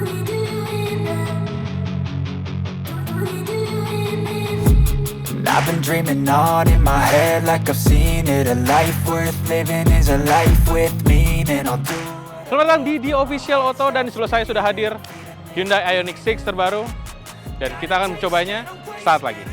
I've been dreaming on in my head like I've seen it. A life worth living is a life with meaning. I'll do. Selamat datang di The Official Auto, dan di sebelah saya sudah hadir Hyundai Ioniq 6 terbaru, dan kita akan mencobanya saat lagi.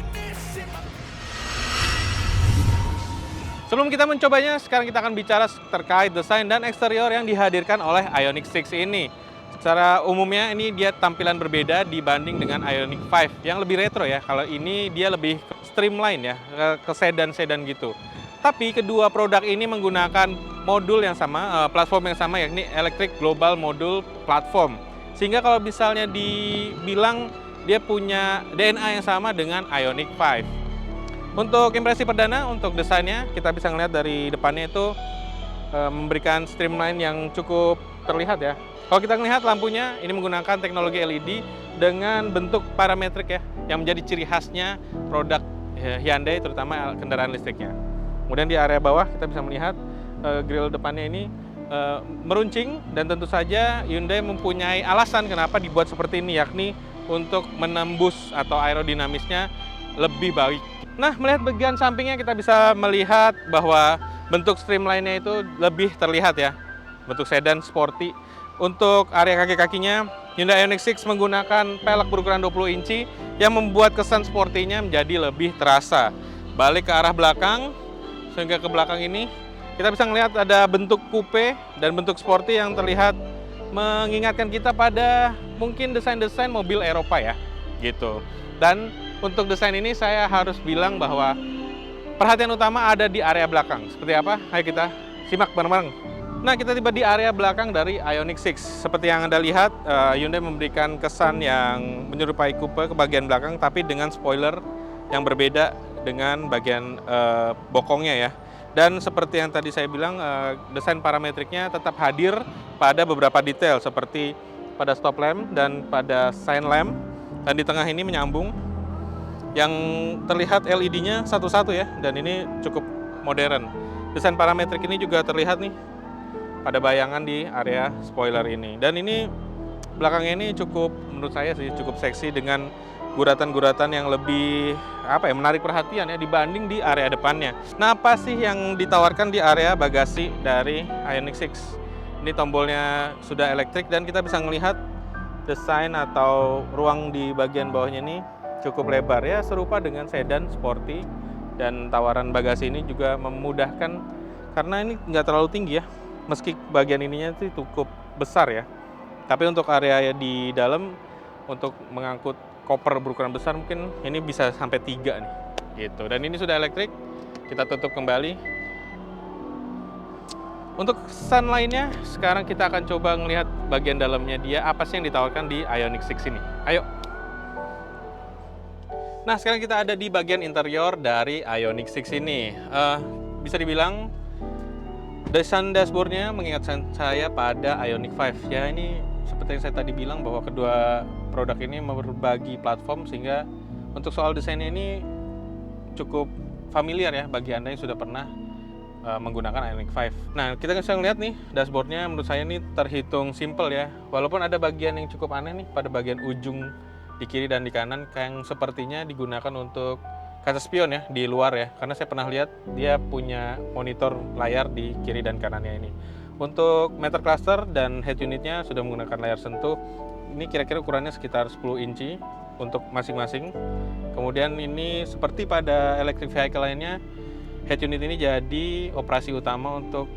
Sebelum kita mencobanya, sekarang kita akan bicara terkait desain dan eksterior yang dihadirkan oleh Ioniq 6 ini. Secara umumnya ini dia tampilan berbeda dibanding dengan Ioniq 5 yang lebih retro ya. Kalau ini dia lebih streamline ya, ke sedan-sedan gitu. Tapi kedua produk ini menggunakan modul yang sama, platform yang sama, yakni Electric Global Module Platform. Sehingga kalau misalnya dibilang dia punya DNA yang sama dengan Ioniq 5. Untuk impresi perdana, untuk desainnya, kita bisa melihat dari depannya itu memberikan streamline yang cukup terlihat ya. Kalau kita melihat lampunya, ini menggunakan teknologi LED dengan bentuk parametrik ya, yang menjadi ciri khasnya produk Hyundai, terutama kendaraan listriknya. Kemudian di area bawah kita bisa melihat grill depannya ini meruncing, dan tentu saja Hyundai mempunyai alasan kenapa dibuat seperti ini, yakni untuk menembus atau aerodinamisnya lebih baik. Nah, melihat bagian sampingnya kita bisa melihat bahwa bentuk streamline-nya itu lebih terlihat ya, bentuk sedan sporty. Untuk area kaki-kakinya, Hyundai Ioniq 6 menggunakan pelek berukuran 20 inci yang membuat kesan sportinya menjadi lebih terasa. Balik ke arah belakang, sehingga ke belakang ini kita bisa melihat ada bentuk coupe dan bentuk sporty yang terlihat mengingatkan kita pada mungkin desain-desain mobil Eropa ya, gitu. Dan untuk desain ini saya harus bilang bahwa perhatian utama ada di area belakang. Seperti apa? Ayo kita simak bareng-bareng. Nah, kita tiba di area belakang dari Ioniq 6. Seperti yang Anda lihat, Hyundai memberikan kesan yang menyerupai coupe ke bagian belakang, tapi dengan spoiler yang berbeda dengan bagian bokongnya ya. Dan seperti yang tadi saya bilang, desain parametriknya tetap hadir pada beberapa detail, seperti pada stop lamp dan pada sign lamp. Dan di tengah ini menyambung, yang terlihat LED-nya satu-satu ya, dan ini cukup modern. Desain parametrik ini juga terlihat nih pada bayangan di area spoiler ini. Dan ini belakangnya ini cukup, menurut saya sih cukup seksi dengan guratan-guratan yang lebih menarik perhatian ya dibanding di area depannya. Nah, apa sih yang ditawarkan di area bagasi dari Ioniq 6? Ini tombolnya sudah elektrik, dan kita bisa melihat desain atau ruang di bagian bawahnya ini cukup lebar ya, serupa dengan sedan sporty. Dan tawaran bagasi ini juga memudahkan karena ini nggak terlalu tinggi ya. Meski bagian ininya itu cukup besar ya, tapi untuk area di dalam untuk mengangkut koper berukuran besar mungkin ini bisa sampai 3 nih, gitu. Dan ini sudah elektrik, kita tutup kembali. Untuk kesan lainnya, sekarang kita akan coba melihat bagian dalamnya dia, apa sih yang ditawarkan di Ioniq 6 ini. Ayo. Nah, sekarang kita ada di bagian interior dari Ioniq 6 ini. Bisa dibilang desain dashboardnya mengingatkan saya pada Ioniq 5 ya. Ini seperti yang saya tadi bilang bahwa kedua produk ini berbagi platform, sehingga untuk soal desainnya ini cukup familiar ya bagi Anda yang sudah pernah menggunakan Ioniq 5. Nah, kita bisa lihat nih dashboardnya, menurut saya ini terhitung simple ya, walaupun ada bagian yang cukup aneh nih pada bagian ujung di kiri dan di kanan yang sepertinya digunakan untuk kaca spion ya di luar ya, karena saya pernah lihat dia punya monitor layar di kiri dan kanannya ini. Untuk meter cluster dan head unitnya sudah menggunakan layar sentuh. Ini kira-kira ukurannya sekitar 10 inci untuk masing-masing. Kemudian ini seperti pada electric vehicle lainnya, head unit ini jadi operasi utama untuk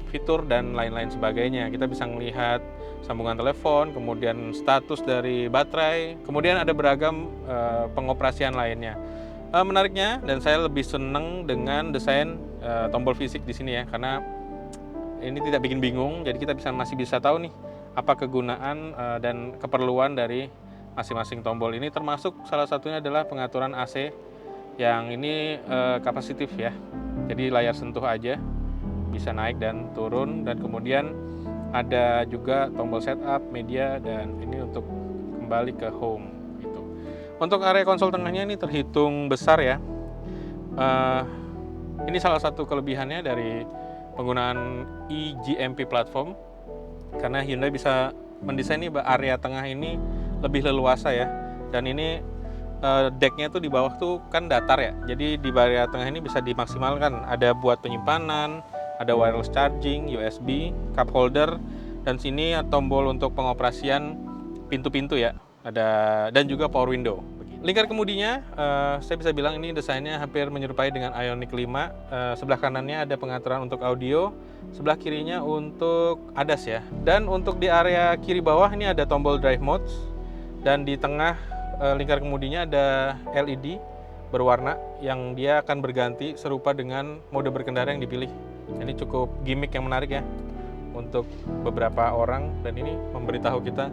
fitur dan lain-lain sebagainya. Kita bisa melihat sambungan telepon, kemudian status dari baterai, kemudian ada beragam pengoperasian lainnya. Menariknya, dan saya lebih senang dengan desain tombol fisik di sini ya, karena ini tidak bikin bingung. Jadi kita masih bisa tahu nih apa kegunaan dan keperluan dari masing-masing tombol ini, termasuk salah satunya adalah pengaturan AC yang ini kapasitif ya. Jadi layar sentuh aja bisa naik dan turun, dan kemudian ada juga tombol setup, media, dan ini untuk kembali ke home. Untuk area konsol tengahnya ini terhitung besar ya. Ini salah satu kelebihannya dari penggunaan eGMP platform, karena Hyundai bisa mendesain nih area tengah ini lebih leluasa ya. Dan ini decknya tuh di bawah tuh kan datar ya. Jadi di area tengah ini bisa dimaksimalkan. Ada buat penyimpanan, ada wireless charging, USB, cup holder, dan sini tombol untuk pengoperasian pintu-pintu ya. Ada dan juga power window. Lingkar kemudinya, saya bisa bilang ini desainnya hampir menyerupai dengan Ioniq 5. Sebelah kanannya ada pengaturan untuk audio, sebelah kirinya untuk ADAS ya. Dan untuk di area kiri bawah ini ada tombol drive mode, dan di tengah lingkar kemudinya ada LED berwarna yang dia akan berganti serupa dengan mode berkendara yang dipilih. Ini cukup gimmick yang menarik ya untuk beberapa orang, dan ini memberitahu kita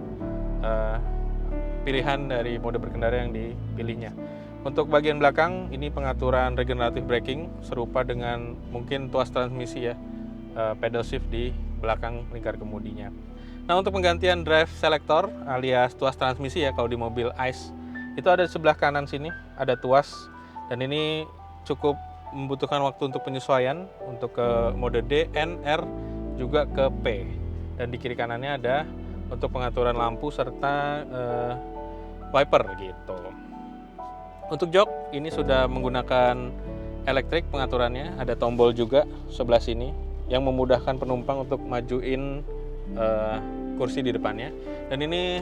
pilihan dari mode berkendara yang dipilihnya. Untuk bagian belakang ini pengaturan regenerative braking serupa dengan mungkin tuas transmisi ya, pedal shift di belakang lingkar kemudinya. Nah, untuk penggantian drive selector alias tuas transmisi ya kalau di mobil ICE itu ada di sebelah kanan sini, ada tuas, dan ini cukup membutuhkan waktu untuk penyesuaian untuk ke mode D, N, R juga ke P. Dan di kiri kanannya ada untuk pengaturan lampu serta wiper gitu. Untuk jok ini sudah menggunakan elektrik pengaturannya, ada tombol juga sebelah sini yang memudahkan penumpang untuk majuin kursi di depannya. Dan ini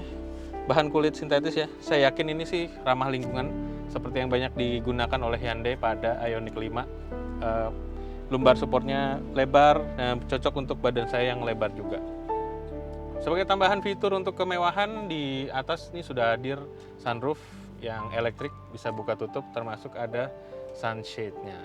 bahan kulit sintetis ya. Saya yakin ini sih ramah lingkungan seperti yang banyak digunakan oleh Hyundai pada Ioniq 5. Lumbar supportnya lebar, cocok untuk badan saya yang lebar juga. Sebagai tambahan fitur untuk kemewahan, di atas ini sudah hadir sunroof yang elektrik, bisa buka tutup, termasuk ada sunshade-nya.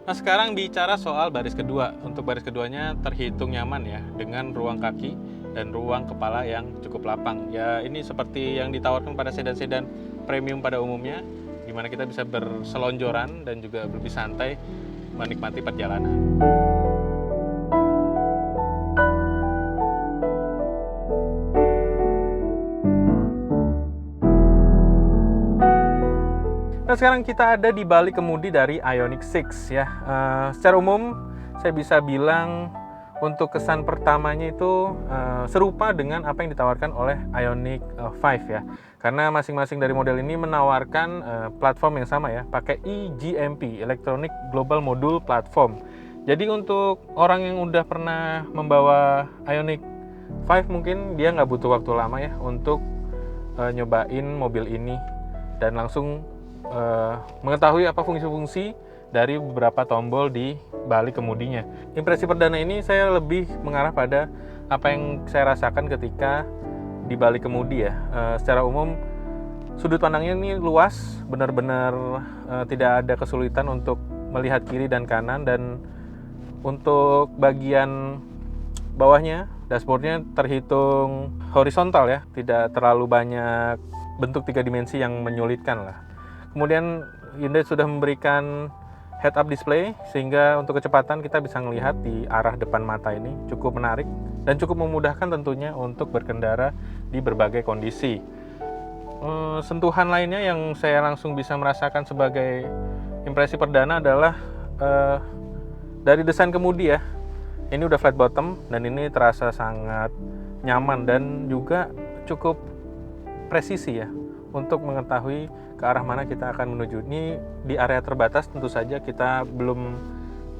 Nah, sekarang bicara soal baris kedua. Untuk baris keduanya terhitung nyaman ya, dengan ruang kaki dan ruang kepala yang cukup lapang. Ya, ini seperti yang ditawarkan pada sedan-sedan premium pada umumnya, di mana kita bisa berselonjoran dan juga lebih santai menikmati perjalanan. Nah, sekarang kita ada di balik kemudi dari Ioniq 6 ya. Secara umum saya bisa bilang untuk kesan pertamanya itu serupa dengan apa yang ditawarkan oleh Ioniq 5 ya. Karena masing-masing dari model ini menawarkan platform yang sama ya, pakai eGMP, Electronic Global Module Platform. Jadi untuk orang yang udah pernah membawa Ioniq 5 mungkin dia nggak butuh waktu lama ya untuk nyobain mobil ini dan langsung mengetahui apa fungsi-fungsi dari beberapa tombol di balik kemudinya. Impresi perdana ini saya lebih mengarah pada apa yang saya rasakan ketika di balik kemudi ya. Secara umum sudut pandangnya ini luas, benar-benar tidak ada kesulitan untuk melihat kiri dan kanan, dan untuk bagian bawahnya dashboardnya terhitung horizontal ya, tidak terlalu banyak bentuk 3 dimensi yang menyulitkan lah. Kemudian Hyundai sudah memberikan head-up display sehingga untuk kecepatan kita bisa melihat di arah depan mata. Ini cukup menarik dan cukup memudahkan tentunya untuk berkendara di berbagai kondisi. Sentuhan lainnya yang saya langsung bisa merasakan sebagai impresi perdana adalah dari desain kemudi ya. Ini udah flat bottom dan ini terasa sangat nyaman dan juga cukup presisi ya untuk mengetahui ke arah mana kita akan menuju. Ini di area terbatas, tentu saja kita belum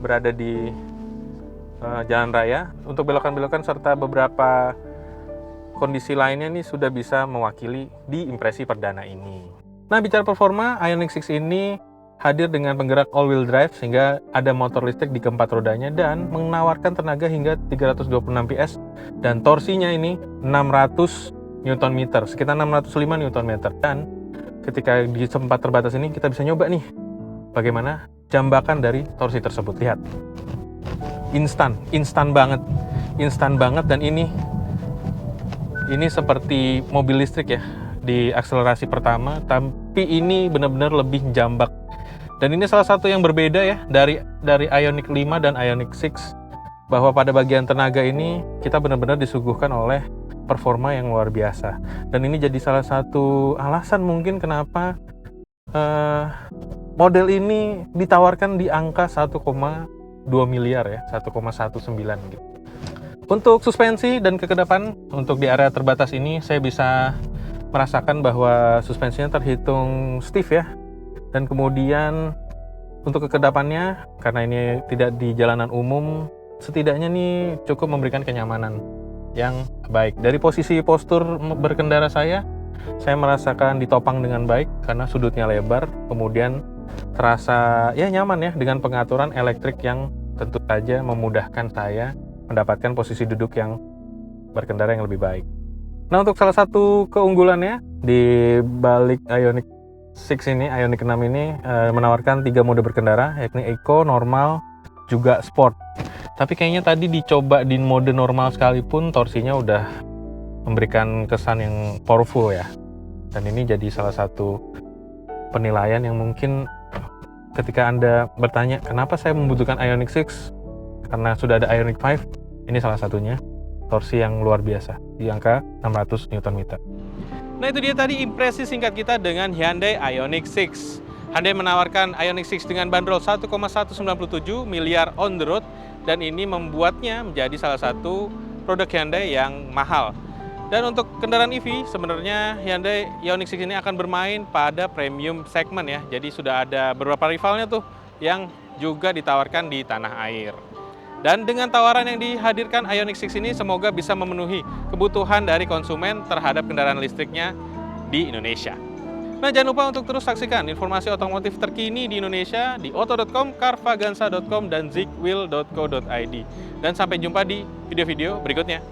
berada di jalan raya. Untuk belokan-belokan serta beberapa kondisi lainnya ini sudah bisa mewakili di impresi perdana ini. Nah, bicara performa, Ioniq 6 ini hadir dengan penggerak all-wheel drive sehingga ada motor listrik di keempat rodanya dan menawarkan tenaga hingga 326 PS dan torsinya ini 600 Nm, sekitar 605 Nm. Dan ketika di tempat terbatas ini kita bisa nyoba nih bagaimana jambakan dari torsi tersebut. Lihat, instan banget, dan ini seperti mobil listrik ya di akselerasi pertama, tapi ini benar-benar lebih jambak. Dan ini salah satu yang berbeda ya dari Ioniq 5 dan Ioniq 6, bahwa pada bagian tenaga ini kita benar-benar disuguhkan oleh performa yang luar biasa. Dan ini jadi salah satu alasan mungkin kenapa model ini ditawarkan di angka 1,2 miliar ya, 1,19 gitu. Untuk suspensi dan kekedapan, untuk di area terbatas ini saya bisa merasakan bahwa suspensinya terhitung stiff ya. Dan kemudian untuk kekedapannya, karena ini tidak di jalanan umum, setidaknya nih cukup memberikan kenyamanan yang baik. Dari posisi postur berkendara saya merasakan ditopang dengan baik karena sudutnya lebar, kemudian terasa ya nyaman ya dengan pengaturan elektrik yang tentu saja memudahkan saya mendapatkan posisi duduk yang berkendara yang lebih baik. Nah, untuk salah satu keunggulannya di balik Ioniq 6 ini, Ioniq 6 ini menawarkan 3 mode berkendara, yakni Eco, Normal, juga Sport. Tapi kayaknya tadi dicoba di mode normal sekalipun torsinya udah memberikan kesan yang powerful ya. Dan ini jadi salah satu penilaian yang mungkin ketika Anda bertanya, kenapa saya membutuhkan Ioniq 6? Karena sudah ada Ioniq 5, ini salah satunya. Torsi yang luar biasa, di angka 600 Nm. Nah, itu dia tadi impresi singkat kita dengan Hyundai Ioniq 6. Hyundai menawarkan Ioniq 6 dengan bandrol 1,197 miliar on the road, dan ini membuatnya menjadi salah satu produk Hyundai yang mahal. Dan untuk kendaraan EV, sebenarnya Hyundai Ioniq 6 ini akan bermain pada premium segment ya. Jadi sudah ada beberapa rivalnya tuh yang juga ditawarkan di tanah air. Dan dengan tawaran yang dihadirkan Ioniq 6 ini, semoga bisa memenuhi kebutuhan dari konsumen terhadap kendaraan listriknya di Indonesia. Nah, jangan lupa untuk terus saksikan informasi otomotif terkini di Indonesia di auto.com, carvaganza.com, dan zigwheel.co.id. Dan sampai jumpa di video-video berikutnya.